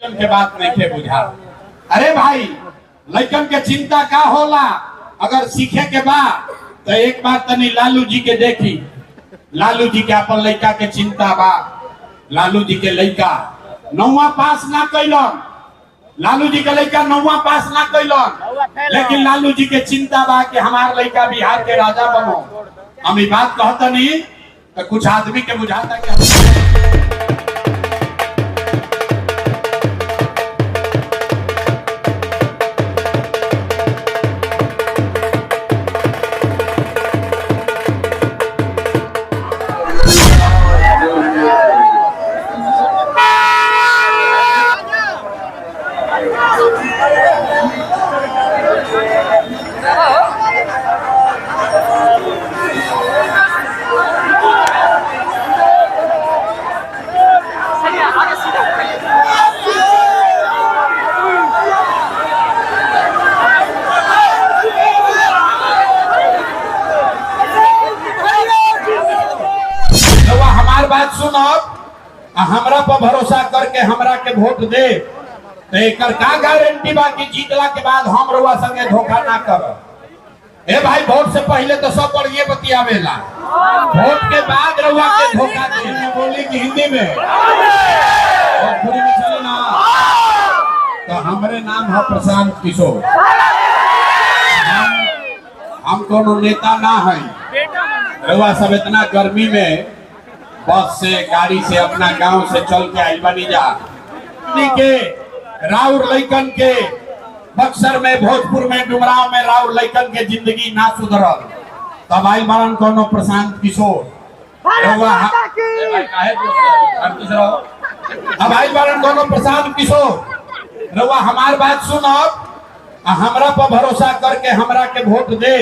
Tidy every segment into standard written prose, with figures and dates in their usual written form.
के बात नहीं के बुझा। अरे भाई लड़कन के चिंता का होला अगर सीखे के बाद तो एक बार तनी लालू जी के देखी। लालू जी के अपन लड़का के चिंता बा। लालू जी के लड़का 9वां पास ना कैलन। लालू जी के लड़का 9वां पास ना कैलन, लेकिन लालू जी के चिंता बा कि हमार लड़का बिहार के राजा बनो। हम ये बात कहता नहीं तो कुछ आदमी के बुझाता कि बात सुनो, हमरा पर भरोसा करके हमरा के वोट दे तो एकर का गारंटी बा कि जीतला के बाद हम रउआ संगे धोखा ना करब। ए भाई वोट से पहले तो सब पर ये बतियावेला, वोट के बाद रउआ के धोखा दे। बोली कि हिंदी में भोजपुरी में चले ना तो हमरे नाम है प्रशांत किशोर। हम कोनो नेता ना है। रउआ सब इतना गर्मी में बस से गाड़ी से अपना गांव से चल के आई बनी जा के राउर लइकन के बक्सर में भोजपुर में डुमराव में राउर लइकन के जिंदगी ना सुधरल तब आई बरन कोनो प्रशांत किशोर। अब आई बरन कोनो प्रशांत किशोर। रउआ हमार बात सुनो, हमरा पर भरोसा करके हमरा के वोट दे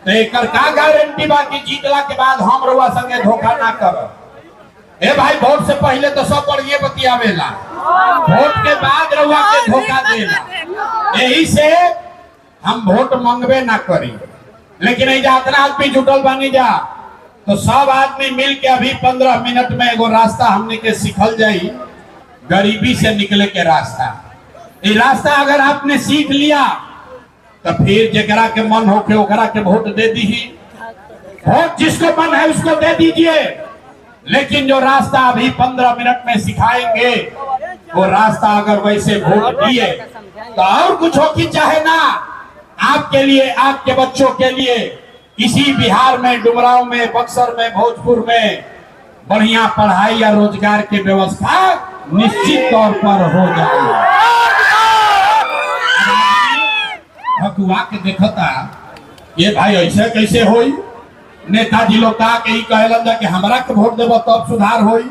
तो एकर का गारंटी बा कि जीतला के बाद हम रउआ संगे धोखा ना करब। ए भाई वोट से पहले तो सब पर ये बतियावेला, वोट के बाद रउआ के धोखा देला। यही से हम वोट मंगबे ना करी। लेकिन इतना आदमी जुटल बानी जा तो सब आदमी मिल के अभी 15 मिनट में एगो रास्ता हमने के सिखल जाई, गरीबी से निकले के रास्ता। ये रास्ता अगर आपने सीख लिया तो फिर जकरा के मन हो के ओकरा के वोट दे दी। वोट जिसको मन है उसको दे दीजिए, लेकिन जो रास्ता अभी 15 मिनट में सिखाएंगे वो रास्ता अगर वैसे वोट दिए तो और कुछ हो कि चाहे ना आपके लिए, आपके बच्चों के लिए इसी बिहार में डुमराव में बक्सर में भोजपुर में बढ़िया पढ़ाई या रोजगार की व्यवस्था निश्चित तौर पर हो जाए। हकुआ के देखता ये भाई ऐसे कैसे होई। नेताजी लोग के ही कहलन कि हमरा के वोट देबो तब सुधार होई।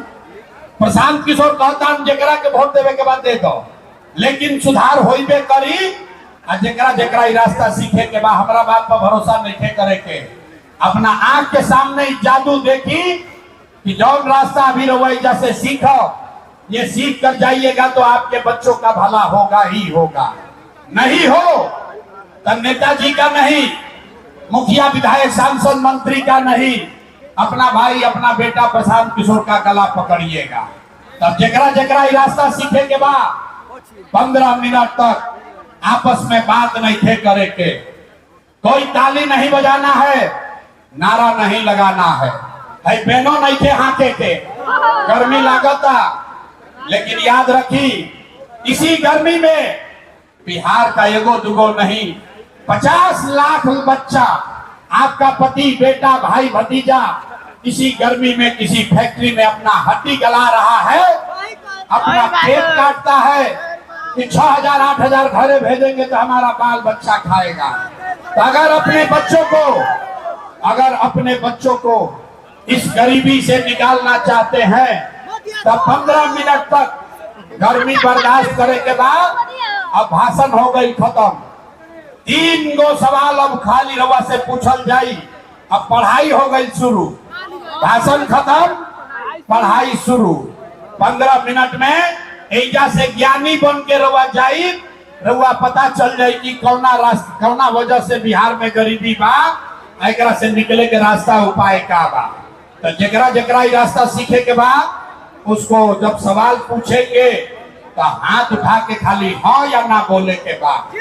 प्रशांत किशोर कहता जेकरा के वोट देवे के बाद दे दो, लेकिन सुधार होइबे करी। आ जेकरा जेकरा रास्ता सीखे के बाद हमरा बात पर भरोसा नहीं करे के अपना आंख के सामने जादू देखी कि जौन रास्ता अभी रवैया से सीखो, ये सीख कर जाइएगा तो आपके बच्चों का भला होगा ही होगा। नहीं हो तो नेताजी का नहीं, मुखिया विधायक सांसद मंत्री का नहीं, अपना भाई अपना बेटा प्रशांत किशोर का गला पकड़िएगा। तब जेकरा जेकरा रास्ता सीखे के बाद 15 मिनट तक आपस में बात नहीं थे करे के, कोई ताली नहीं बजाना है, नारा नहीं लगाना है, बेनो नहीं थे हाके के। गर्मी लागता, लेकिन याद रखी इसी गर्मी में बिहार का एगो दुगो नहीं 50 लाख बच्चा, आपका पति बेटा भाई भतीजा इसी गर्मी में किसी फैक्ट्री में अपना हड्डी गला रहा है, अपना पेट काटता है कि 6000 8000 घरे भेजेंगे तो हमारा बाल बच्चा खाएगा। तो अगर अपने बच्चों को इस गरीबी से निकालना चाहते हैं तो 15 मिनट तक गर्मी बर्दाश्त करे के बाद अब भाषण हो गई खत्म। 3 गो सवाल अब खाली रवा से पूछल जाई। अब पढ़ाई हो गई शुरू, भाषण खत्म, पढ़ाई शुरू। 15 मिनट में एजा से ज्ञानी बन के रवा जाई, रवा पता चल जाई कि कौना वजह से बिहार में गरीबी बा, एकरा से निकले के रास्ता उपाय का बा। तो जकरा जकरा रास्ता सीखे के बाद उसको जब सवाल पूछेंगे तो हाथ उठा के खाली हाँ या ना बोले के बाद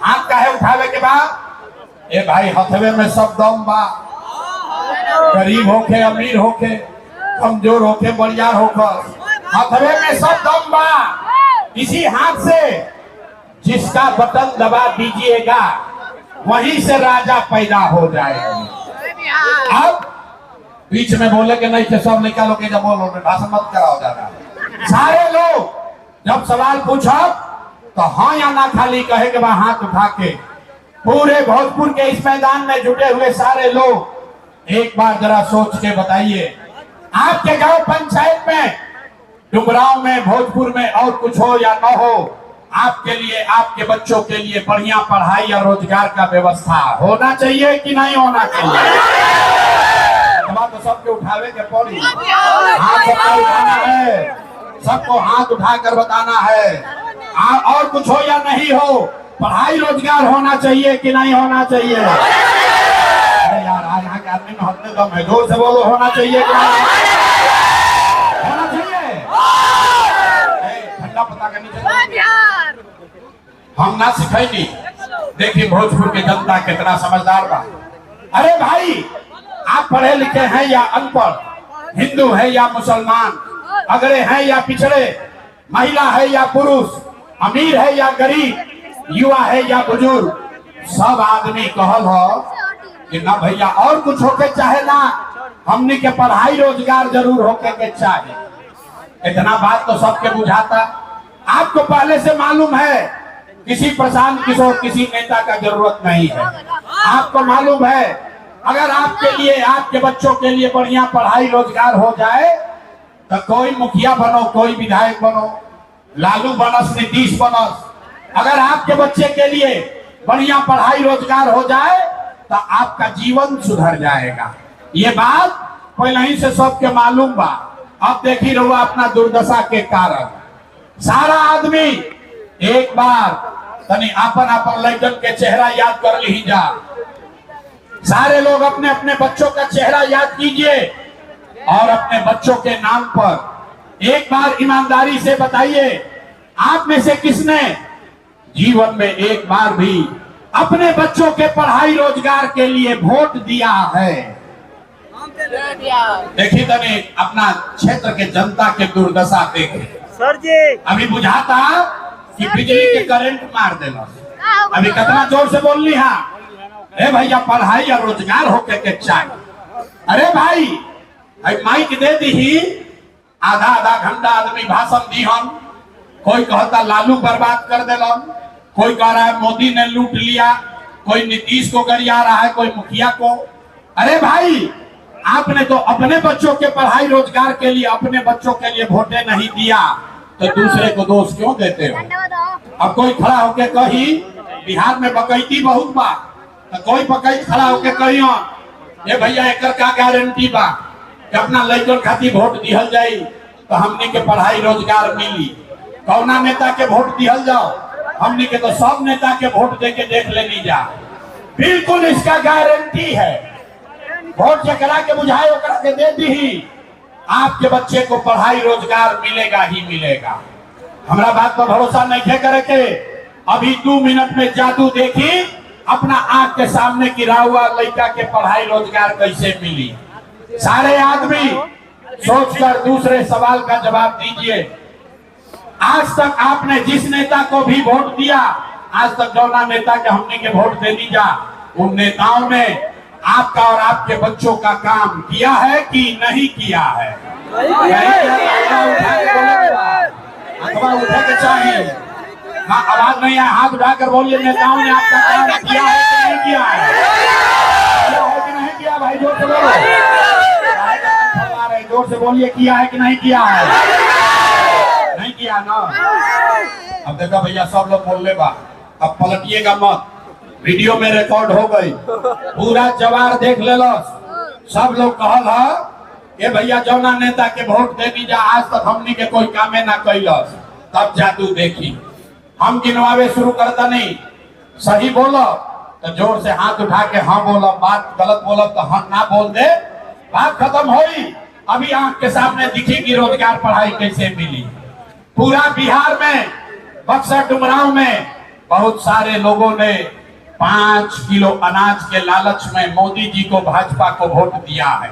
हाथ काहे उठावे के बाद ए भाई हथवे में सब दम बा। गरीब होके अमीर होके कमजोर होके बरियार होकर हथवे में सब दम बा। इसी हाथ से जिसका बटन दबा दीजिएगा वहीं से राजा पैदा हो जाएगा। अब बीच में बोले के नहीं थे सब निकालो के जब बोलो भाषण मत कराओ जाना। सारे लोग जब सवाल पूछो तो हाँ या ना खाली कहे के बाद हाथ उठा के पूरे भोजपुर के इस मैदान में जुटे हुए सारे लोग एक बार जरा सोच के बताइए, आपके गांव पंचायत में डुमराव में भोजपुर में और कुछ हो या न हो, आपके लिए आपके बच्चों के लिए बढ़िया पढ़ाई और रोजगार का व्यवस्था होना चाहिए कि नहीं होना चाहिए? तो सबके उठावे के पड़ी, हाथ सबको उठाना है, सबको हाथ उठाकर बताना है और कुछ हो या नहीं हो, पढ़ाई रोजगार होना चाहिए कि नहीं होना चाहिए? अरे यार आज यहाँ के आदमी में हटने दम है, जोर से बोलो होना चाहिए कि नहीं होना चाहिए? ठंडा पता करनी चाहिए, हम ना सिखाई। देखिए भोजपुर की जनता कितना समझदार बा। अरे भाई आप पढ़े लिखे हैं या अनपढ़, हिंदू है या मुसलमान, अगड़े हैं या पिछड़े, महिला है या पुरुष, अमीर है या गरीब, युवा है या बुजुर्ग, सब आदमी कहल हो कि ना भैया और कुछ होके चाहे ना, हमने के पढ़ाई रोजगार जरूर होके के चाहे। इतना बात तो सबके बुझाता। आपको पहले से मालूम है किसी प्रशांत किशोर किसी नेता का जरूरत नहीं है। आपको मालूम है अगर आपके लिए आपके बच्चों के लिए बढ़िया पढ़ाई रोजगार हो जाए तो कोई मुखिया बनो, कोई विधायक बनो, लालू बनस नीतीश बनस, अगर आपके बच्चे के लिए बढ़िया पढ़ाई रोजगार हो जाए तो आपका जीवन सुधर जाएगा। ये बात पहले ही से सबके मालूम बा। अब देखी रहो अपना दुर्दशा के कारण सारा आदमी एक बार तनी अपन अपन लड़कन के चेहरा याद कर ली जा। सारे लोग अपने अपने बच्चों का चेहरा याद कीजिए और अपने बच्चों के नाम पर एक बार ईमानदारी से बताइए, आप में से किसने जीवन में एक बार भी अपने बच्चों के पढ़ाई रोजगार के लिए वोट दिया है? देखिए तने अपना क्षेत्र के जनता के दुर्दशा देखे सर जी। अभी बुझाता कि बिजली के करंट मार देना। अभी कितना जोर से बोलनी है, अरे भैया पढ़ाई और रोजगार होके के चाहिए। अरे भाई माइक दे दी, आधा आधा घंटा आदमी भाषण दी हम, कोई कहता लालू बर्बाद कर देलन, कोई कह रहा है मोदी ने लूट लिया, कोई नीतीश को गरिया रहा है, कोई मुखिया को। अरे भाई आपने तो अपने बच्चों के पढ़ाई रोजगार के लिए अपने बच्चों के लिए वोटे नहीं दिया तो दूसरे को दोष क्यों देते हो? अब कोई खड़ा होके कही बिहार में बकैती बहुत बा तो कोई बकैत खड़ा होके कही ये भैया एकर का गारंटी बा कि अपना लड़कन खातिर वोट दिहल जाई तो हमने के पढ़ाई रोजगार मिली। कौना नेता के वोट दिहल जाओ, हमने के तो सब नेता के वोट दे के देख लेनी जा। बिल्कुल इसका गारंटी है, वोट जकरा के बुझाए ओकरा के दे दी, आपके बच्चे को पढ़ाई रोजगार मिलेगा ही मिलेगा। हमारा बात पर भरोसा नहीं करे के अभी 2 मिनट में जादू देखी, अपना आंख के सामने गिरा हुआ लड़का के पढ़ाई रोजगार कैसे मिली। सारे आदमी सोचकर दूसरे सवाल का जवाब दीजिए। आज तक आपने जिस नेता को भी वोट दिया, आज तक जौना नेता के हमने के वोट दे दी जा, उन नेताओं ने आपका और आपके बच्चों का काम किया है कि नहीं किया है? अखबार उठा के चाहिए, हाँ आवाज नहीं है, हाथ उठाकर बोलिए नेताओं ने आपका काम किया है कि नहीं किया है? कि नहीं किया भाई? जोर से बोलो, जोर से बोलिए, किया है कि नहीं किया है? नहीं किया ना। अब देखा भैया सब लोग बोल ले बा, अब पलटिएगा मत, वीडियो में रिकॉर्ड हो गई, पूरा जवार देख ले लो। सब लोग कहल है ये भैया जौना नेता के वोट दे दीजा आज तक हमनी के कोई कामे ना कैलस, तब जादू देखी। हम गिनवावे शुरू करता नहीं, सही बोलो तो जोर से हाथ उठा के हाँ बोलो, बात गलत बोलो तो हाँ ना बोल दे, बात खत्म होई। अभी आंख के सामने दिखेगी रोजगार पढ़ाई कैसे मिली। पूरा बिहार में बक्सर डुमरांव में बहुत सारे लोगों ने 5 किलो अनाज के लालच में मोदी जी को भाजपा को वोट दिया है।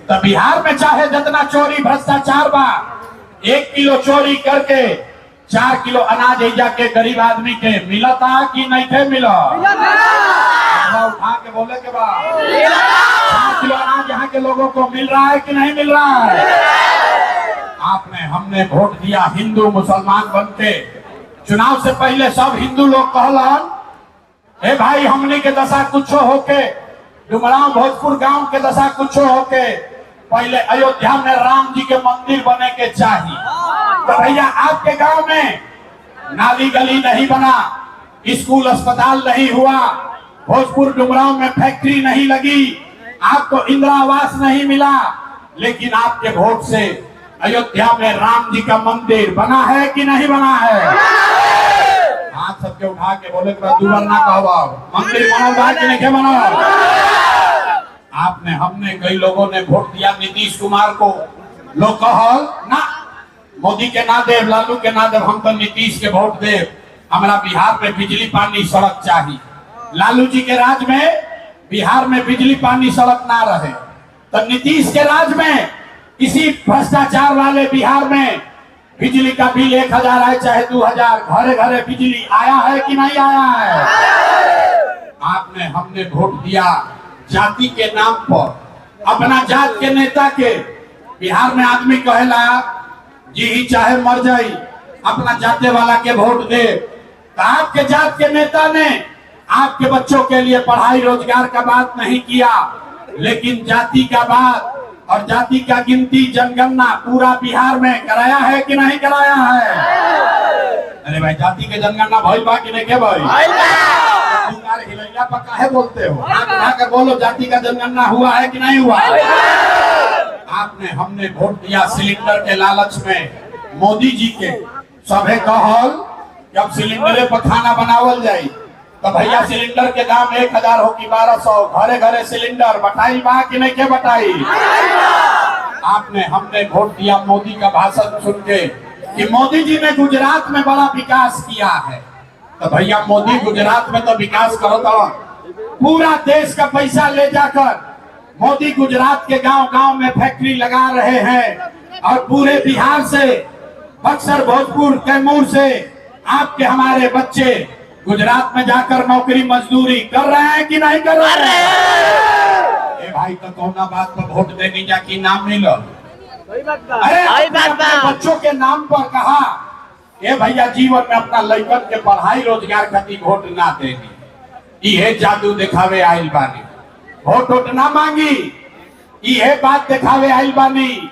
तो बिहार में चाहे जितना चोरी भ्रष्टाचार बा, 1 किलो चोरी करके 4 किलो अनाज ऐजा के गरीब आदमी के मिलता कि नहीं थे मिला? उठा के बोले के बाद 4 किलो अनाज यहाँ के लोगों को मिल रहा है कि नहीं मिल रहा है? आपने हमने वोट दिया हिंदू मुसलमान बनके। चुनाव से पहले सब हिंदू लोग कहलन, हे भाई हमने के दशा कुछ होके, डुमरांव भोजपुर गांव के दशा कुछ होके, पहले अयोध्या में राम जी के मंदिर बने के चाहिए। तो भैया आपके गांव में नाली गली नहीं बना, स्कूल अस्पताल नहीं हुआ, भोजपुर डुमरांव में फैक्ट्री नहीं लगी, आपको इंदिरा आवास नहीं मिला, लेकिन आपके वोट से अयोध्या में राम जी का मंदिर बना है कि नहीं बना है? हाथ सबके उठा के बोले दुबारा ना कहो, मंदिर बना कि नहीं बना? आपने हमने कई लोगों ने वोट दिया नीतीश कुमार को। लोग कहल ना मोदी के ना देव, लालू के ना देव, हम तो नीतीश के वोट देव। हमारा बिहार में बिजली पानी सड़क चाहिए। लालू जी के राज में बिहार में बिजली पानी सड़क ना रहे, तो नीतीश के राज में इसी भ्रष्टाचार वाले बिहार में बिजली का बिल 1000 आए चाहे 2000, घरे घरे बिजली आया है कि नहीं आया है? आपने हमने वोट दिया जाति के नाम पर, अपना जात के नेता के। बिहार में आदमी कहेला जी ही चाहे मर जाई, अपना जाते वाला के वोट दे। तो आपके जात के नेता ने आपके बच्चों के लिए पढ़ाई रोजगार का बात नहीं किया, लेकिन जाति का बात और जाति का गिनती जनगणना पूरा बिहार में कराया है कि नहीं कराया है? अरे भाई जाति के जनगणना भइल बा कि नहीं के भाई? हिलैया पर काहे बोलते हो? आकर बोलो जाति का जनगणना हुआ है कि नहीं हुआ? आपने हमने वोट दिया सिलेंडर के लालच में मोदी जी के। सभे कहल जब सिलेंडरे पर खाना बनावल जाये तो भैया सिलेंडर के दाम 1000 हो कि 1200, घरे घरे सिलेंडर बटाई बा कि नहीं के बटाई? आपने हमने वोट दिया मोदी का भाषण सुन के कि मोदी जी ने गुजरात में बड़ा विकास किया है। तो भैया मोदी गुजरात में तो विकास करो, तो पूरा देश का पैसा ले जाकर मोदी गुजरात के गांव गांव में फैक्ट्री लगा रहे हैं और पूरे बिहार से, बक्सर भोजपुर कैमूर से आपके हमारे बच्चे गुजरात में जाकर नौकरी मजदूरी कर रहे हैं कि नहीं कर रहे हैं? भाई तो कौना बात पर वोट देने जा कि नाम मिलो? अरे बच्चों के नाम पर कहा ये भैया जीवन में अपना लड़कन के पढ़ाई रोजगार खातिर वोट ना देनी, ये जादू दिखावे आइल बानी। वोट ना मांगी, ये बात दिखावे आइल बानी।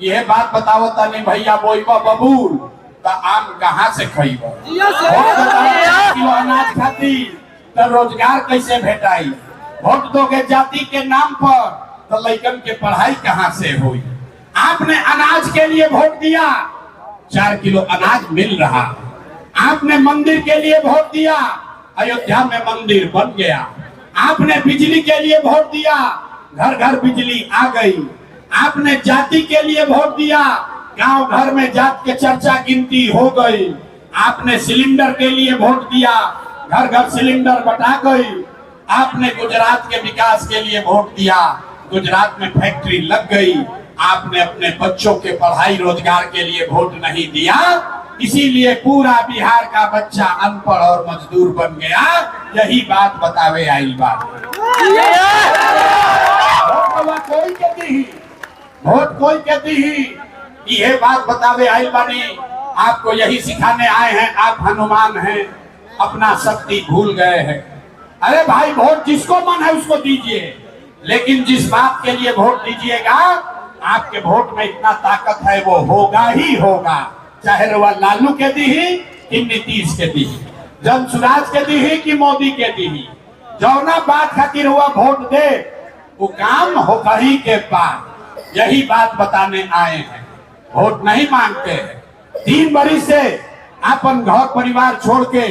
ये बात बतावता नहीं भैया बोईबा बबूल तो आम कहाँ से खइबो? किलो अनाज खाती तो रोजगार कैसे भेटाई? वोट दोगे जाति के नाम पर तो लड़कन के पढ़ाई कहाँ से हुई? आपने अनाज के लिए वोट दिया, 4 किलो अनाज मिल रहा। आपने मंदिर के लिए वोट दिया, अयोध्या में मंदिर बन गया। आपने बिजली के लिए वोट दिया, घर घर बिजली आ गई। आपने जाति के लिए वोट दिया, गांव घर में जात के चर्चा गिनती हो गई। आपने सिलेंडर के लिए वोट दिया, घर घर सिलेंडर बटा गई। आपने गुजरात के विकास के लिए वोट दिया, गुजरात में फैक्ट्री लग गई। आपने अपने बच्चों के पढ़ाई रोजगार के लिए वोट नहीं दिया, इसीलिए पूरा बिहार का बच्चा अनपढ़ और मजदूर बन गया। यही बात बतावे आई बात। कोई कहती ही वोट कोई कहती ही ये बात बतावे आई बानी। आपको यही सिखाने आए हैं, आप हनुमान हैं, अपना शक्ति भूल गए हैं। अरे भाई वोट जिसको मन है उसको दीजिए, लेकिन जिस बात के लिए वोट दीजिएगा आपके वोट में इतना ताकत है वो होगा ही होगा, चाहे वह लालू के दी ही कि नीतीश के दी, जनसुराज के दी ही कि मोदी के दी ही। जौना बात खातिर हुआ वोट दे वो काम हो कहीं के बाद, यही बात बताने आए हैं। वोट नहीं मांगते हैं। 3 बरिस से अपन घर परिवार छोड़ के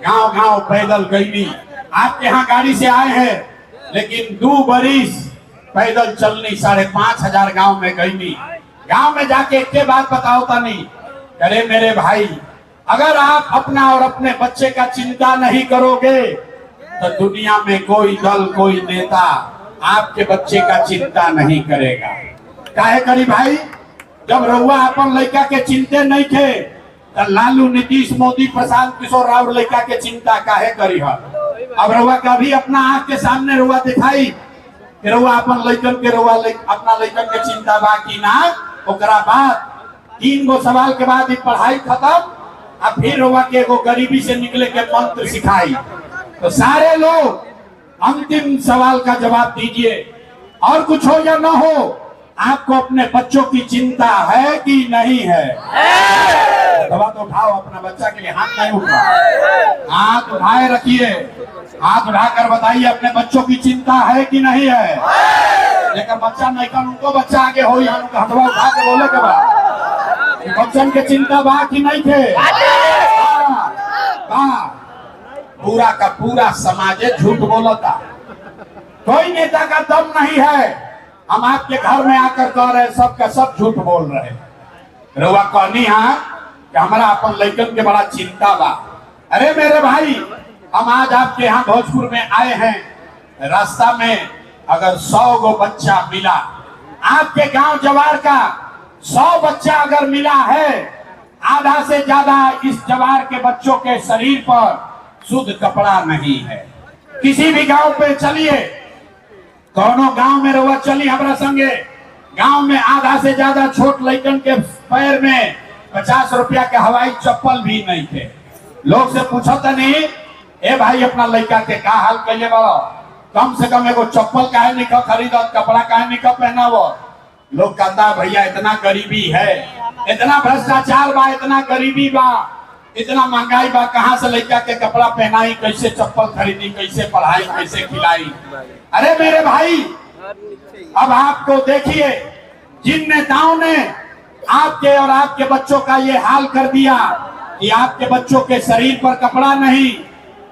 गांव गांव पैदल गईनी। आपके यहाँ गाड़ी से आए हैं, लेकिन 2 बरिस पैदल चलनी 5500 गांव में गईनी। गांव में जाके एक बात बताओ तनी, अरे मेरे भाई, अगर आप अपना और अपने बच्चे का चिंता नहीं करोगे तो दुनिया में कोई दल, कोई नेता आपके बच्चे का चिंता नहीं करेगा। काहे करी भाई? जब रउआ अपन लड़का के चिंते नहीं थे तो लालू, नीतीश, मोदी, प्रशांत किशोर राव लड़का के चिंता काहे करी है? अब रउआ कभी अपना आंख के सामने रउआ दिखाई कि रउआ अपन लड़कन के अपना लड़कन के चिंता बा कि ना? ओकरा बाद 3 गो सवाल के बाद पढ़ाई खत्म, अब फिर रउआ के एगो गरीबी से निकले के मंत्र सिखाई। तो सारे लोग अंतिम सवाल का जवाब दीजिए, और कुछ हो या ना हो, आपको अपने बच्चों की चिंता है कि नहीं है? दवा तो उठाओ, अपना बच्चा के लिए हाथ नहीं उठाओ, हाथ उठाए रखिए, हाथ उठाकर बताइए अपने बच्चों की चिंता है कि नहीं है। लेकिन बच्चा नहीं कर, उनको बच्चा आगे हो, हथवा उठा के बोले के बाद बच्चन के चिंता बा कि नहीं थे? पूरा का पूरा समाज झूठ बोलता, कोई नेता का दम नहीं है। हम आपके घर में आकर कह रहे सबका सब झूठ बोल रहे। रउआ कहनी है कि हमारा अपन लड़कन के बड़ा चिंता बा। अरे मेरे भाई, हम आज आपके यहाँ भोजपुर में आए हैं, रास्ता में अगर 100 गो बच्चा मिला, आपके गांव जवार का 100 बच्चा अगर मिला है, आधा से ज्यादा इस जवार के बच्चों के शरीर पर शुद्ध कपड़ा नहीं है। किसी भी गांव पे चलिए, कौनो गांव में रउआ चली हमारा संगे, गांव में आधा से ज्यादा छोट लड़कन के पैर में 50 रुपया के हवाई चप्पल भी नहीं थे। लोग से पूछो तो नहीं, ए भाई अपना लड़का के का हाल कैले बड़ो, कम से कम एगो चप्पल काहे नहीं खरीदत, कपड़ा काहे नहीं पहनावो? लोग कहता भैया इतना गरीबी है, इतना भ्रष्टाचार बा, इतना गरीबी बा, इतना महंगाई बा, कहाँ से लड़का के कपड़ा पहनाई, कैसे चप्पल खरीदी, कैसे पढ़ाई, कैसे खिलाई? अरे मेरे भाई, अब आपको देखिए, जिन नेताओं ने आपके और आपके बच्चों का ये हाल कर दिया कि आपके बच्चों के शरीर पर कपड़ा नहीं,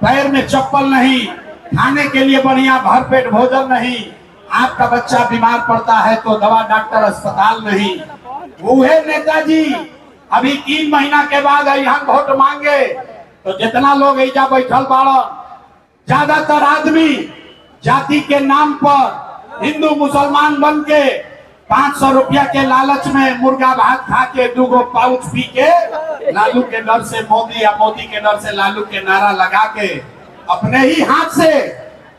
पैर में चप्पल नहीं, खाने के लिए बढ़िया भरपेट भोजन नहीं, आपका बच्चा बीमार पड़ता है तो दवा डॉक्टर अस्पताल नहीं, वह नेताजी अभी 3 महीना के बाद यहाँ वोट मांगे तो जितना लोग ऐजा बैठल बाड़न, ज्यादातर आदमी जाति के नाम पर हिंदू मुसलमान बन के 500 रुपया के लालच में मुर्गा भात खा के 2 गो पाउच पी के लालू के डर से मोदी या मोदी के डर से लालू के नारा लगा के अपने ही हाथ से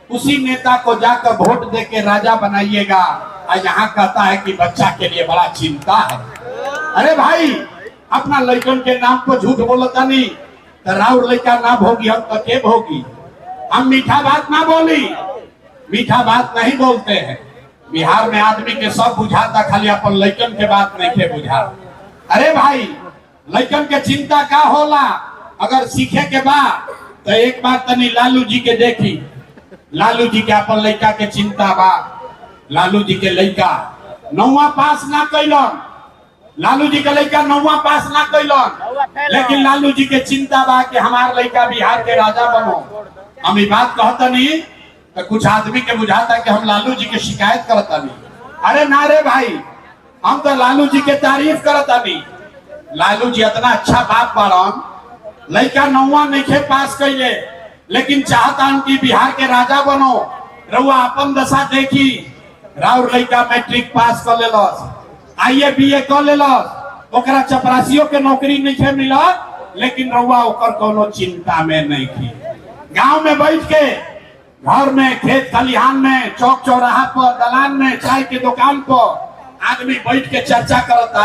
उसी नेता को जाकर वोट दे के राजा बनाइएगा। और यहाँ कहता है कि बच्चा के लिए बड़ा चिंता है। अरे भाई, अपना लड़कन के नाम पर झूठ बोलता नहीं तो राउर लड़का ना भोगी, हम तो के भोगी? हम मीठा बात ना बोली, मीठा बात नहीं बोलते हैं। बिहार में आदमी के सब बुझाता, खाली अपन लड़कन के बात नहीं के बुझा। अरे भाई, लड़कन के चिंता का होला? अगर सीखे के बाद तो एक बार तनी लालू जी के देखी, लालू जी के अपन लड़का के चिंता बा। लालू जी के लड़का 9वां पास ना कैलन, लालू जी के लड़का 9वां पास ना कैलन, लेकिन लालू जी के चिंता बा कि हमार लड़का बिहार के राजा बनो। हम ये बात कहता नहीं तो कुछ आदमी के बुझाता कि हम लालू जी के शिकायत करता नहीं। अरे ना रे भाई, हम तो लालू जी के तारीफ करता नहीं। लालू जी इतना अच्छा बाप बारन, लड़का 9वां नहीं पास कैले, लेकिन चाहता कि बिहार के राजा बनो। रउआ अपन दशा देखी, राउर लड़का मैट्रिक पास कर लेलस, IAS BA कर लेलस, ओकरा चपरासियों के नौकरी नहीं मिला, लेकिन रउआ ओकर कोनो चिंता में नहीं थी। गांव में बैठ के, घर में, खेत खलिहान में, चौक चौराहा पर, दलान में, चाय के दुकान पर आदमी बैठ के चर्चा करता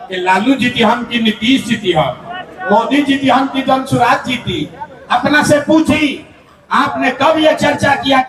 कि लालू जीती हम की नीतीश जीती हम, मोदी जीती हम की जनसुराज जीती। अपना से पूछी, आपने कब ये चर्चा किया?